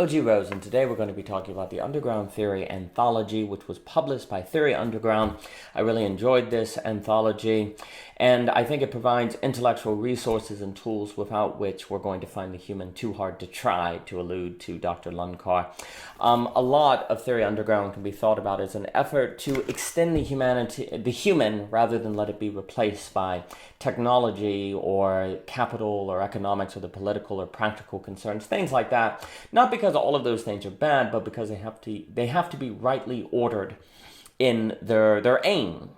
OG Rose, and today we're going to be talking about the Underground Theory anthology, which was published by Theory Underground. I really enjoyed this anthology, and I think it provides intellectual resources and tools without which we're going to find the human too hard to try, to allude to Dr. Lundkar. A lot of Theory Underground can be thought about as an effort to extend the human, rather than let it be replaced by technology or capital or economics or the political or practical concerns, things like that. Not because all of those things are bad, but because they have to be rightly ordered in their aim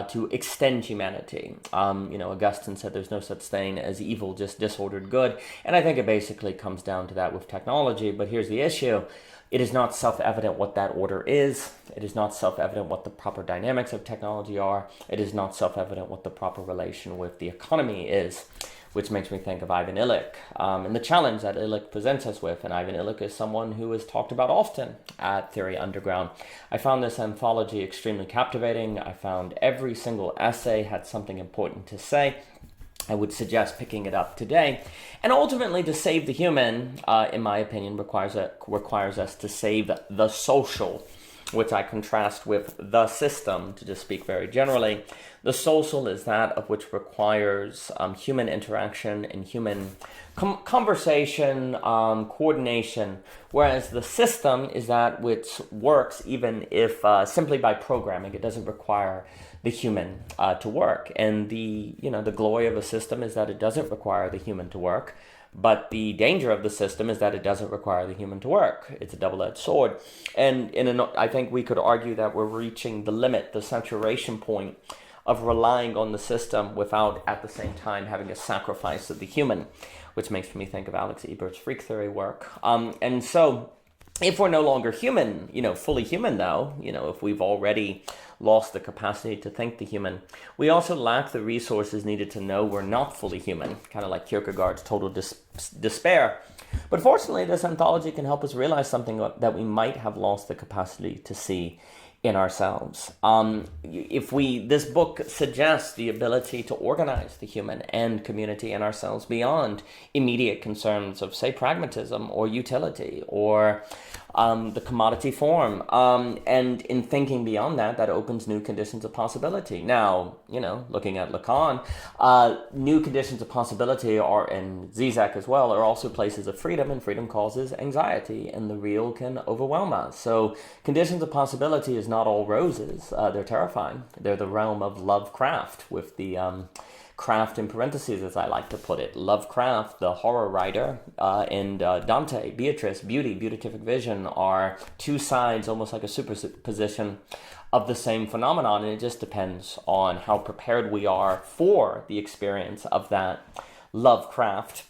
to extend humanity. Augustine said there's no such thing as evil, just disordered good. And I think it basically comes down to that with technology. But here's the issue. It is not self-evident what that order is. It is not self-evident what the proper dynamics of technology are. It is not self-evident what the proper relation with the economy is, which makes me think of Ivan Illich and the challenge that Illich presents us with. And Ivan Illich is someone who is talked about often at Theory Underground. I found this anthology extremely captivating. I found every single essay had something important to say. I would suggest picking it up today. And ultimately, to save the human, in my opinion, requires us to save the social, which I contrast with the system, to just speak very generally. The social is that of which requires human interaction and human conversation, coordination, whereas the system is that which works even if simply by programming. It doesn't require the human to work. And the glory of a system is that it doesn't require the human to work. But the danger of the system is that it doesn't require the human to work. It's a double-edged sword. And I think we could argue that we're reaching the limit, the saturation point of relying on the system without at the same time having a sacrifice of the human, which makes me think of Alex Ebert's freak theory work. And so if we're no longer human, fully human though, if we've already lost the capacity to think the human, we also lack the resources needed to know we're not fully human, kind of like Kierkegaard's total despair. But fortunately, this anthology can help us realize something that we might have lost the capacity to see in ourselves. This book suggests the ability to organize the human and community and ourselves beyond immediate concerns of, say, pragmatism or utility or the commodity form. And in thinking beyond that opens new conditions of possibility. Now, looking at Lacan, new conditions of possibility are, and Zizek as well, are also places of freedom, and freedom causes anxiety, and the real can overwhelm us. So conditions of possibility is not all roses. They're terrifying. They're the realm of Lovecraft, with the craft in parentheses, as I like to put it. Lovecraft, the horror writer, and Dante, Beatrice, beauty, beatific vision are two sides, almost like a superposition of the same phenomenon, and it just depends on how prepared we are for the experience of that Lovecraft,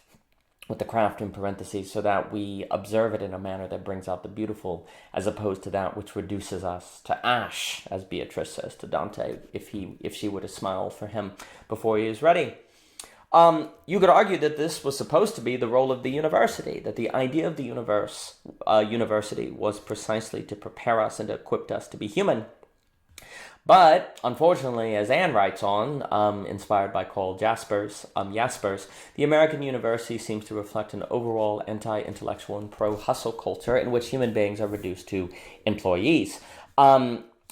with the craft in parentheses, so that we observe it in a manner that brings out the beautiful, as opposed to that which reduces us to ash, as Beatrice says to Dante, if she were to smile for him before he is ready. You could argue that this was supposed to be the role of the university, that the idea of the university was precisely to prepare us and to equip us to be human. But, unfortunately, as Anne writes on, inspired by Carl Jaspers, the American university seems to reflect an overall anti-intellectual and pro-hustle culture in which human beings are reduced to employees.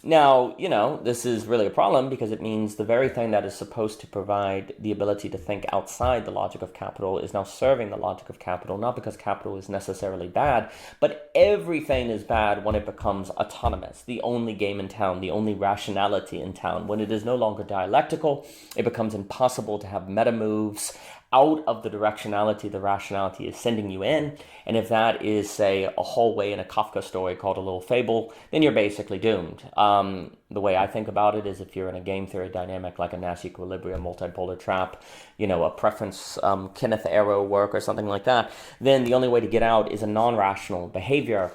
Now, this is really a problem, because it means the very thing that is supposed to provide the ability to think outside the logic of capital is now serving the logic of capital, not because capital is necessarily bad, but everything is bad when it becomes autonomous, the only game in town, the only rationality in town. When it is no longer dialectical, it becomes impossible to have meta moves out of the directionality the rationality is sending you in. And if that is, say, a hallway in a Kafka story called A Little Fable, then you're basically doomed. The way I think about it is, if you're in a game theory dynamic like a Nash equilibrium, multipolar trap, a preference Kenneth Arrow work or something like that, then the only way to get out is a non-rational behavior.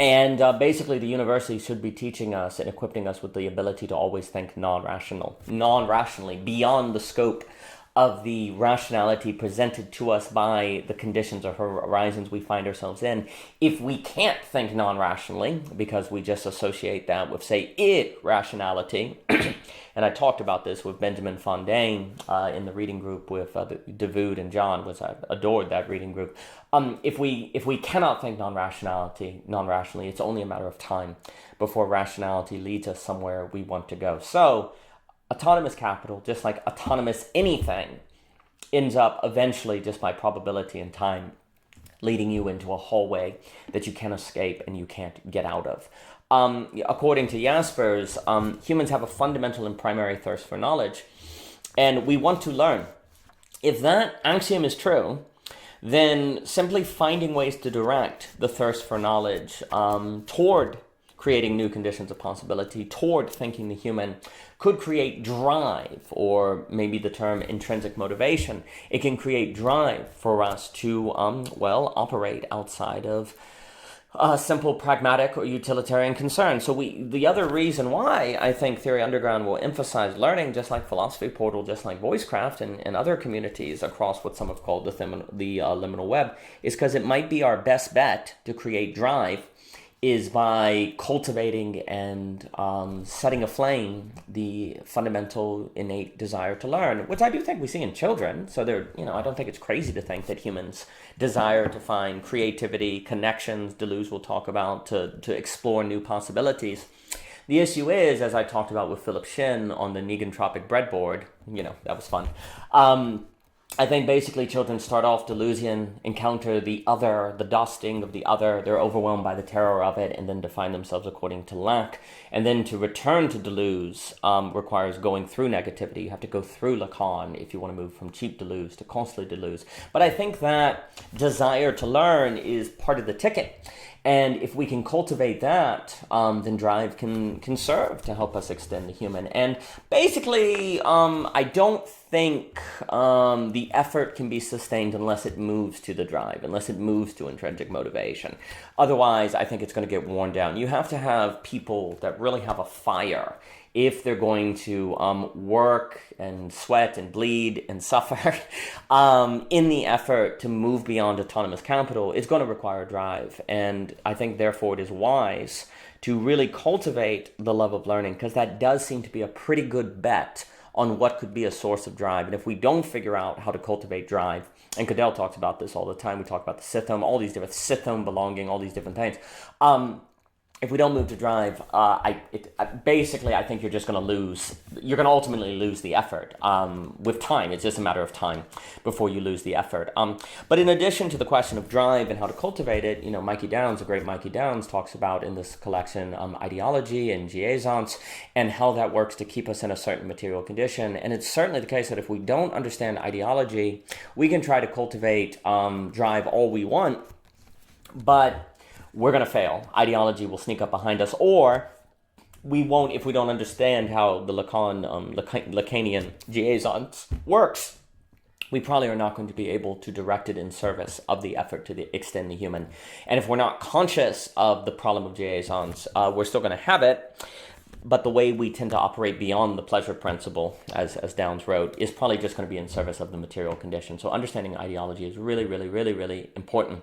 And basically, the university should be teaching us and equipping us with the ability to always think non-rationally, beyond the scope of the rationality presented to us by the conditions or horizons we find ourselves in. If we can't think non-rationally, because we just associate that with, say, irrationality, and I talked about this with Benjamin Fontaine in the reading group with Davoud and John, was I adored that reading group. If we cannot think non-rationally, it's only a matter of time before rationality leads us somewhere we want to go. So, autonomous capital, just like autonomous anything, ends up eventually, just by probability and time, leading you into a hallway that you can't escape and you can't get out of. According to Jaspers, humans have a fundamental and primary thirst for knowledge, and we want to learn. If that axiom is true, then simply finding ways to direct the thirst for knowledge toward creating new conditions of possibility, toward thinking the human, could create drive, or maybe the term intrinsic motivation. It can create drive for us to, operate outside of simple pragmatic or utilitarian concern. So the other reason why I think Theory Underground will emphasize learning, just like Philosophy Portal, just like Voicecraft and other communities across what some have called the liminal web, is because it might be our best bet to create drive is by cultivating and setting aflame the fundamental innate desire to learn, which I do think we see in children. So I don't think it's crazy to think that humans desire to find creativity, connections, Deleuze will talk about, to explore new possibilities. The issue is, as I talked about with Philip Shin on the negentropic breadboard, that was fun. I think basically children start off Deleuzian, encounter the other, the dusting of the other, they're overwhelmed by the terror of it, and then define themselves according to lack. And then to return to Deleuze requires going through negativity. You have to go through Lacan if you want to move from cheap Deleuze to costly Deleuze. But I think that desire to learn is part of the ticket. And if we can cultivate that, then drive can serve to help us extend the human. And basically, I don't think the effort can be sustained unless it moves to the drive, unless it moves to intrinsic motivation. Otherwise, I think it's going to get worn down. You have to have people that really have a fire if they're going to work and sweat and bleed and suffer in the effort to move beyond autonomous capital. It's going to require drive. And I think, therefore, it is wise to really cultivate the love of learning, because that does seem to be a pretty good bet on what could be a source of drive. And if we don't figure out how to cultivate drive, and Cadell talks about this all the time, we talk about the sithome, all these different sithome belonging, all these different things. If we don't move to drive, I think you're just going to lose. You're going to ultimately lose the effort with time. It's just a matter of time before you lose the effort. But in addition to the question of drive and how to cultivate it, Mikey Downs, the great Mikey Downs, talks about in this collection ideology and jouissance and how that works to keep us in a certain material condition. And it's certainly the case that if we don't understand ideology, we can try to cultivate drive all we want, but we're going to fail. Ideology will sneak up behind us, or we won't if we don't understand how the Lacanian jouissance works. We probably are not going to be able to direct it in service of the effort to extend the human. And if we're not conscious of the problem of jouissance, we're still going to have it. But the way we tend to operate beyond the pleasure principle, as Downs wrote, is probably just going to be in service of the material condition. So understanding ideology is really, really, really, really important.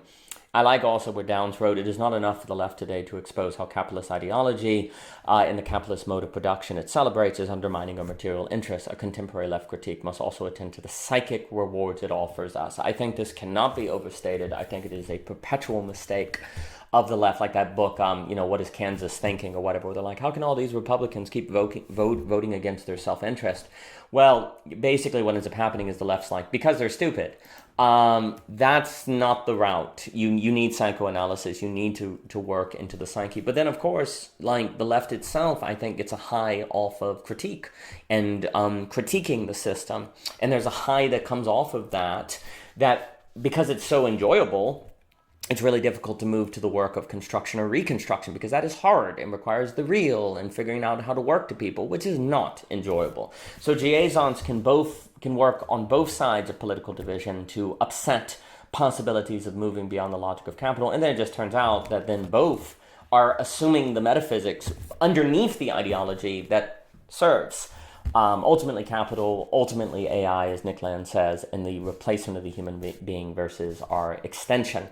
I like also where Downs wrote, it is not enough for the left today to expose how capitalist ideology in the capitalist mode of production it celebrates is undermining our material interests. A contemporary left critique must also attend to the psychic rewards it offers us. I think this cannot be overstated. I think it is a perpetual mistake of the left, like that book, What is Kansas Thinking or whatever, where they're like, how can all these Republicans keep voting against their self-interest? Well, basically what ends up happening is the left's like, because they're stupid. That's not the route. You need psychoanalysis. You need to work into the psyche. But then, of course, like the left itself, I think it's a high off of critique and critiquing the system. And there's a high that comes off of that because it's so enjoyable, it's really difficult to move to the work of construction or reconstruction, because that is hard and requires the real and figuring out how to work to people, which is not enjoyable. So jouissance can work on both sides of political division to upset possibilities of moving beyond the logic of capital. And then it just turns out that then both are assuming the metaphysics underneath the ideology that serves. ultimately capital, ultimately AI, as Nick Land says, and the replacement of the human being versus our extension.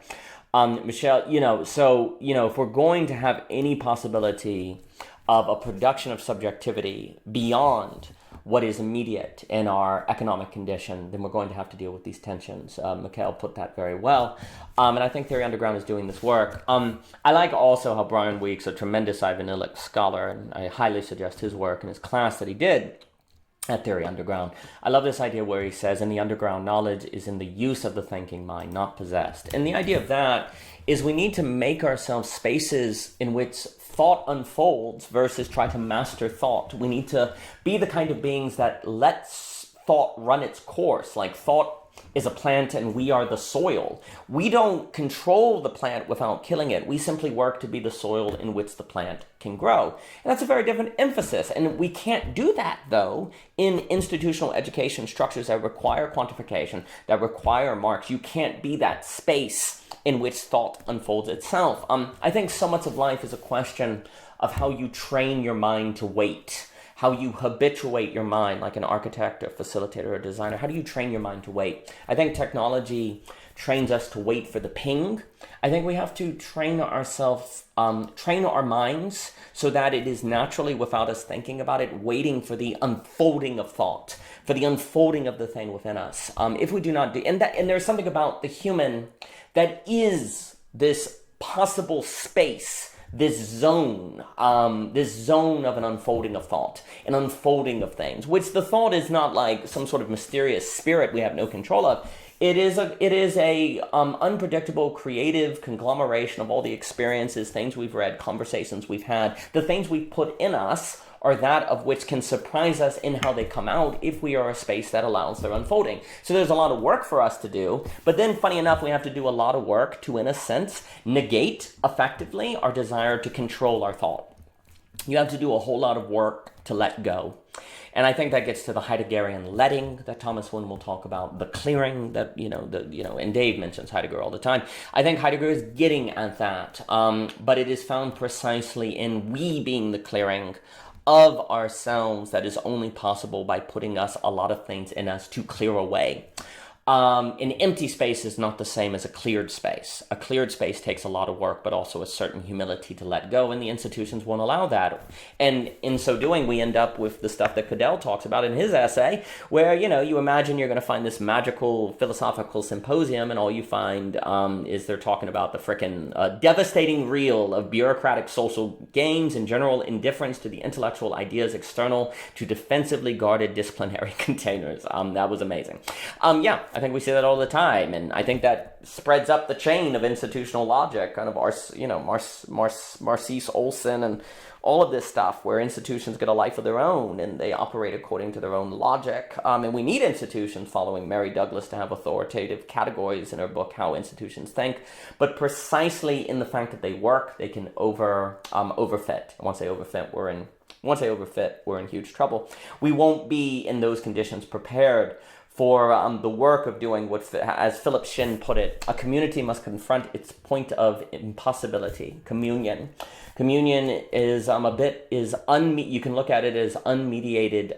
Michelle, if we're going to have any possibility of a production of subjectivity beyond what is immediate in our economic condition, then we're going to have to deal with these tensions. Mikhail put that very well. And I think Theory Underground is doing this work. I like also how Brian Weeks, a tremendous Ivanillic scholar, and I highly suggest his work in his class that he did at Theory Underground. I love this idea where he says, in the underground, knowledge is in the use of the thinking mind, not possessed. And the idea of that is we need to make ourselves spaces in which thought unfolds versus try to master thought. We need to be the kind of beings that lets thought run its course. Like thought is a plant and we are the soil. We don't control the plant without killing it. We simply work to be the soil in which the plant can grow. And that's a very different emphasis. And we can't do that, though, in institutional education structures that require quantification, that require marks. You can't be that space in which thought unfolds itself. I think so much of life is a question of how you train your mind to wait, how you habituate your mind, like an architect or facilitator or designer. How do you train your mind to wait? I think technology trains us to wait for the ping. I think we have to train ourselves, train our minds so that it is naturally, without us thinking about it, waiting for the unfolding of thought, for the unfolding of the thing within us. If we do not do, and there's something about the human that is this possible space, this zone of an unfolding of thought, an unfolding of things, which the thought is not like some sort of mysterious spirit we have no control of. It is a unpredictable, creative conglomeration of all the experiences, things we've read, conversations we've had, the things we've put in us, or that of which can surprise us in how they come out if we are a space that allows their unfolding. So there's a lot of work for us to do, but then funny enough, we have to do a lot of work to, in a sense, negate effectively our desire to control our thought. You have to do a whole lot of work to let go. And I think that gets to the Heideggerian letting that Thomas Wynne will talk about, the clearing that, and Dave mentions Heidegger all the time. I think Heidegger is getting at that, but it is found precisely in we being the clearing of ourselves that is only possible by putting us a lot of things in us to clear away. An empty space is not the same as a cleared space. A cleared space takes a lot of work, but also a certain humility to let go, and the institutions won't allow that. And in so doing, we end up with the stuff that Cadell talks about in his essay, where, you imagine you're going to find this magical philosophical symposium, and all you find is they're talking about the frickin' devastating reel of bureaucratic social games and general indifference to the intellectual ideas external to defensively guarded disciplinary containers. That was amazing. I think we see that all the time, and I think that spreads up the chain of institutional logic, kind of Marcise Olson and all of this stuff, where institutions get a life of their own and they operate according to their own logic. And we need institutions, following Mary Douglas, to have authoritative categories in her book, How Institutions Think. But precisely in the fact that they work, they can overfit. And once they overfit, we're in huge trouble. We won't be in those conditions prepared for the work of doing what, as Philip Shin put it, a community must confront its point of impossibility, communion. Communion is you can look at it as unmediated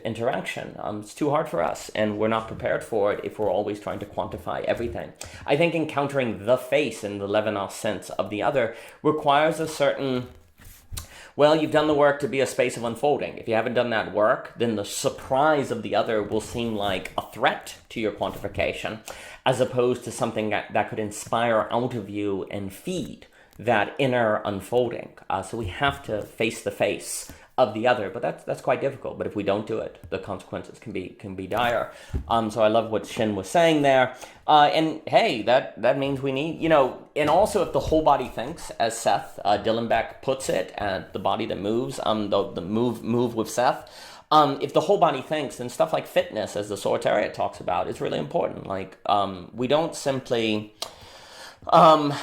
interaction. It's too hard for us, and we're not prepared for it if we're always trying to quantify everything. I think encountering the face in the Levinas sense of the other requires a certain... Well, you've done the work to be a space of unfolding. If you haven't done that work, then the surprise of the other will seem like a threat to your quantification, as opposed to something that could inspire out of you and feed that inner unfolding. So we have to face the face of the other, but that's quite difficult. But if we don't do it, the consequences can be dire. So I love what Shin was saying there. And hey, that means we need, and also if the whole body thinks, as Seth Dillenbeck puts it, the body that moves, the move with Seth. If the whole body thinks, then stuff like fitness, as the Solitariat talks about, is really important. Like we don't simply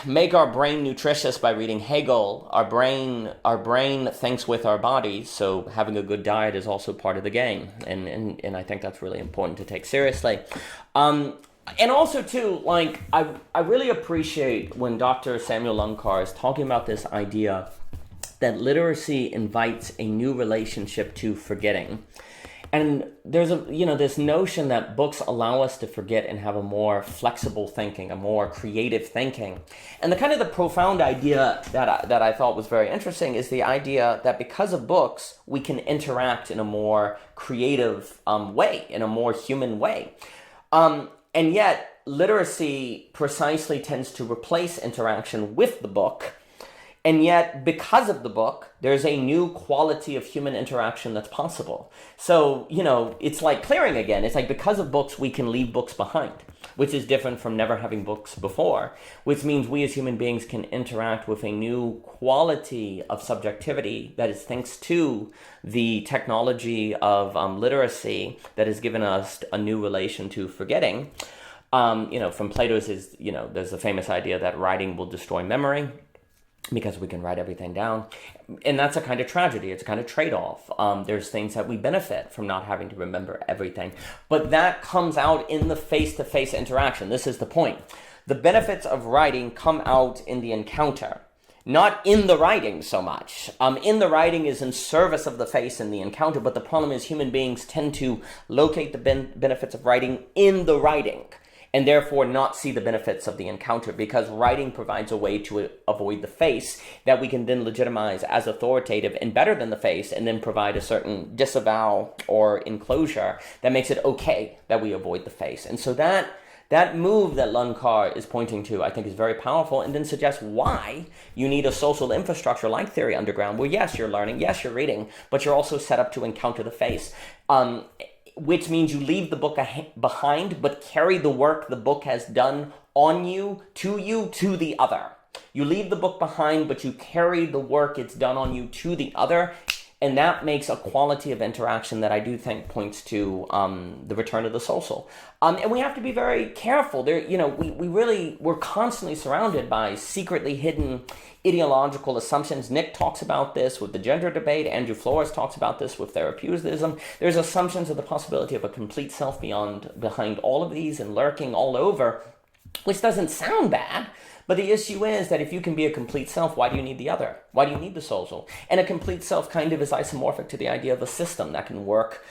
make our brain nutritious by reading Hegel. Our brain thinks with our bodies, so having a good diet is also part of the game, and I think that's really important to take seriously. And also too, like I really appreciate when Dr. Samuel Lunkar is talking about this idea that literacy invites a new relationship to forgetting. And there's this notion that books allow us to forget and have a more flexible thinking, a more creative thinking. And the profound idea that I thought was very interesting is the idea that because of books, we can interact in a more creative way, in a more human way. And yet, literacy precisely tends to replace interaction with the book. And yet, because of the book, there's a new quality of human interaction that's possible. So, it's like clearing again. It's like because of books, we can leave books behind, which is different from never having books before, which means we as human beings can interact with a new quality of subjectivity that is thanks to the technology of literacy that has given us a new relation to forgetting. From Plato's there's the famous idea that writing will destroy memory, because we can write everything down. And that's a kind of tragedy. It's a kind of trade-off. There's things that we benefit from not having to remember everything. But that comes out in the face-to-face interaction. This is the point. The benefits of writing come out in the encounter, not in the writing so much. In the writing is in service of the face in the encounter, but the problem is human beings tend to locate the benefits of writing in the writing, and therefore not see the benefits of the encounter, because writing provides a way to avoid the face that we can then legitimize as authoritative and better than the face, and then provide a certain disavow or enclosure that makes it okay that we avoid the face. And so that move that Lunkar is pointing to, I think, is very powerful, and then suggests why you need a social infrastructure like Theory Underground, where yes, you're learning, yes, you're reading, but you're also set up to encounter the face. Which means you leave the book behind, but carry the work the book has done on you, to the other. You leave the book behind, but you carry the work it's done on you to the other. And that makes a quality of interaction that I do think points to the return of the social. And we have to be very careful. We're constantly surrounded by secretly hidden ideological assumptions. Nick talks about this with the gender debate. Andrew Flores talks about this with therapeuticism. There's assumptions of the possibility of a complete self behind all of these and lurking all over, which doesn't sound bad. But the issue is that if you can be a complete self, why do you need the other? Why do you need the social? And a complete self kind of is isomorphic to the idea of a system that can work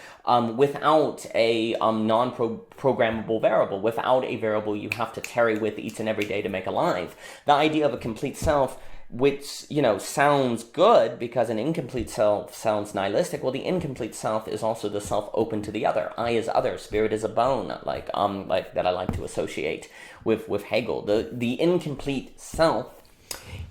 without a non-programmable variable, without a variable you have to carry with each and every day to make alive. The idea of a complete self, which, sounds good because an incomplete self sounds nihilistic. Well, the incomplete self is also the self open to the other. I is other, spirit is a bone, like that I like to associate with Hegel. The incomplete self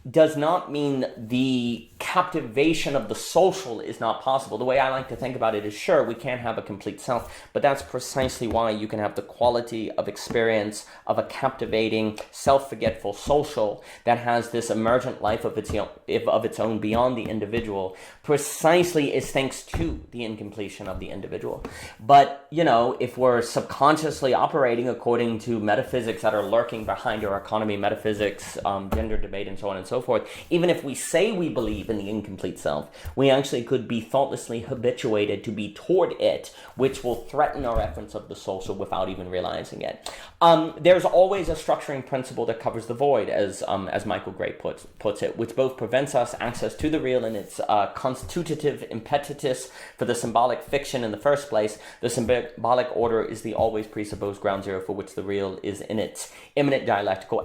does not mean the captivation of the social is not possible. The way I like to think about it is, sure, we can't have a complete self, but that's precisely why you can have the quality of experience of a captivating, self-forgetful social that has this emergent life of its own beyond the individual, precisely is thanks to the incompletion of the individual. But, if we're subconsciously operating according to metaphysics that are lurking behind our economy, metaphysics, gender debate, and so on and so forth, even if we say we believe in the incomplete self, we actually could be thoughtlessly habituated to be toward it, which will threaten our efforts of the social without even realizing it. There's always a structuring principle that covers the void, as Michael Gray puts it, which both prevents us access to the real and its constitutive impetus for the symbolic fiction in the first place. The symbolic order is the always presupposed ground zero for which the real is in its imminent dialectical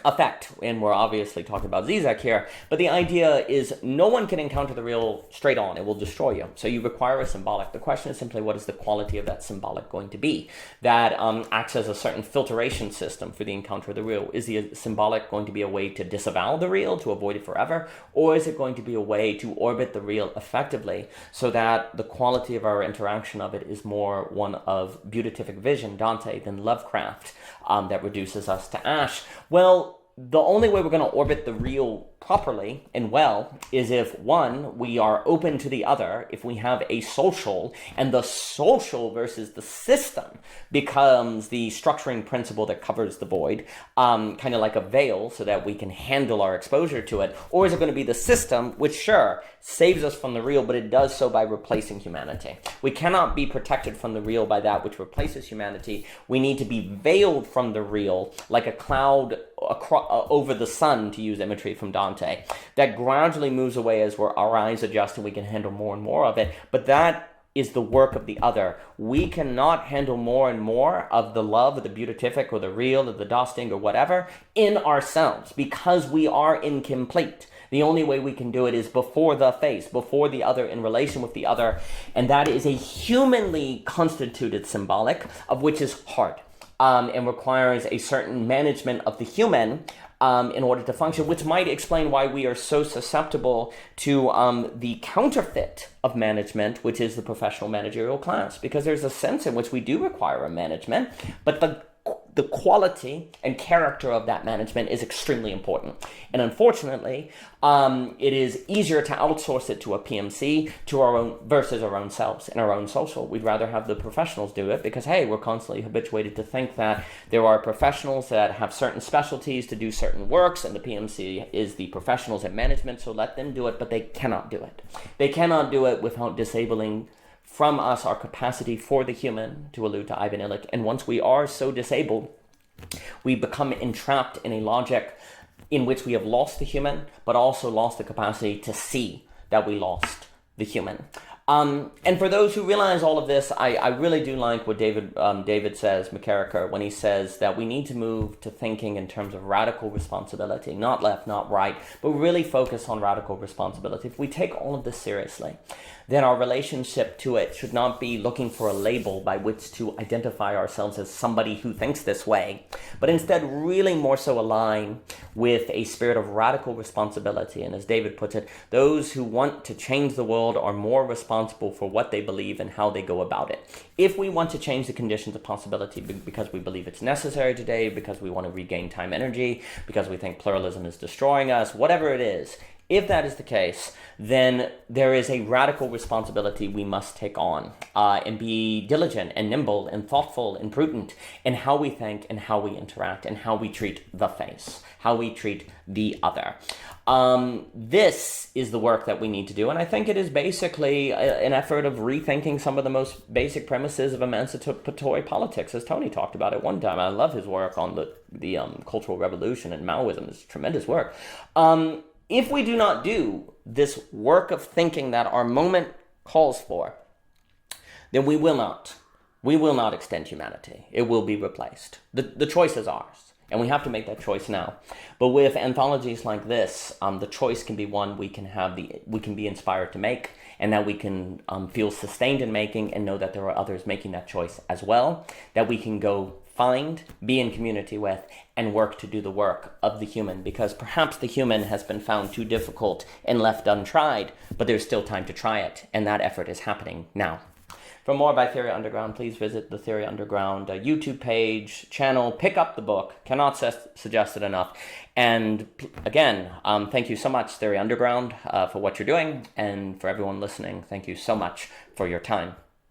effect, and we're obviously talking about Zizek here, but the idea is no one can encounter the real straight on. It will destroy you. So you require a symbolic. The question is simply, what is the quality of that symbolic going to be that acts as a certain filtration system for the encounter of the real? Is the symbolic going to be a way to disavow the real, to avoid it forever? Or is it going to be a way to orbit the real effectively so that the quality of our interaction of it is more one of beatific vision, Dante, than Lovecraft, that reduces us to ash? Well, the only way we're going to orbit the real properly and well is if, one, we are open to the other, if we have a social, and the social versus the system becomes the structuring principle that covers the void, kind of like a veil so that we can handle our exposure to it, or is it going to be the system, which, sure, saves us from the real, but it does so by replacing humanity. We cannot be protected from the real by that which replaces humanity. We need to be veiled from the real like a cloud over the sun, to use imagery from Dante, that gradually moves away as our eyes adjust and we can handle more and more of it. But that is the work of the other. We cannot handle more and more of the love, or the beatific, or the real, or the dosting, or whatever in ourselves, because we are incomplete. The only way we can do it is before the face, before the other, in relation with the other. And that is a humanly constituted symbolic, of which is hard, and requires a certain management of the human in order to function, which might explain why we are so susceptible to the counterfeit of management, which is the professional managerial class, because there's a sense in which we do require a management, but the quality and character of that management is extremely important. And unfortunately, it is easier to outsource it to a PMC to our own versus our own selves and our own social. We'd rather have the professionals do it because, hey, we're constantly habituated to think that there are professionals that have certain specialties to do certain works, and the PMC is the professionals in management, so let them do it, but they cannot do it. They cannot do it without disabling from us our capacity for the human, to allude to Ivan Illich. And once we are so disabled, we become entrapped in a logic in which we have lost the human, but also lost the capacity to see that we lost the human. And for those who realize all of this, I really do like what David says, McKerracher, when he says that we need to move to thinking in terms of radical responsibility, not left, not right, but really focus on radical responsibility. If we take all of this seriously, then our relationship to it should not be looking for a label by which to identify ourselves as somebody who thinks this way, but instead really more so align with a spirit of radical responsibility. And as David puts it, those who want to change the world are more responsible for what they believe and how they go about it. If we want to change the conditions of possibility because we believe it's necessary today, because we want to regain time energy, because we think pluralism is destroying us, whatever it is, if that is the case, then there is a radical responsibility we must take on and be diligent and nimble and thoughtful and prudent in how we think and how we interact and how we treat the face, how we treat the other. This is the work that we need to do, and I think it is basically an effort of rethinking some of the most basic premises of emancipatory politics, as Tony talked about at one time. I love his work on the Cultural Revolution and Maoism. It's tremendous work. If we do not do this work of thinking that our moment calls for, then we will not extend humanity. It will be replaced. The choice is ours, and we have to make that choice now. But with anthologies like this, the choice can be one we can be inspired to make, and that we can feel sustained in making, and know that there are others making that choice as well, that we can go find, be in community with, and work to do the work of the human, because perhaps the human has been found too difficult and left untried, but there's still time to try it, and that effort is happening now. For more by Theory Underground, please visit the Theory Underground YouTube page, channel, pick up the book, cannot suggest it enough. And again, thank you so much, Theory Underground, for what you're doing, and for everyone listening, thank you so much for your time.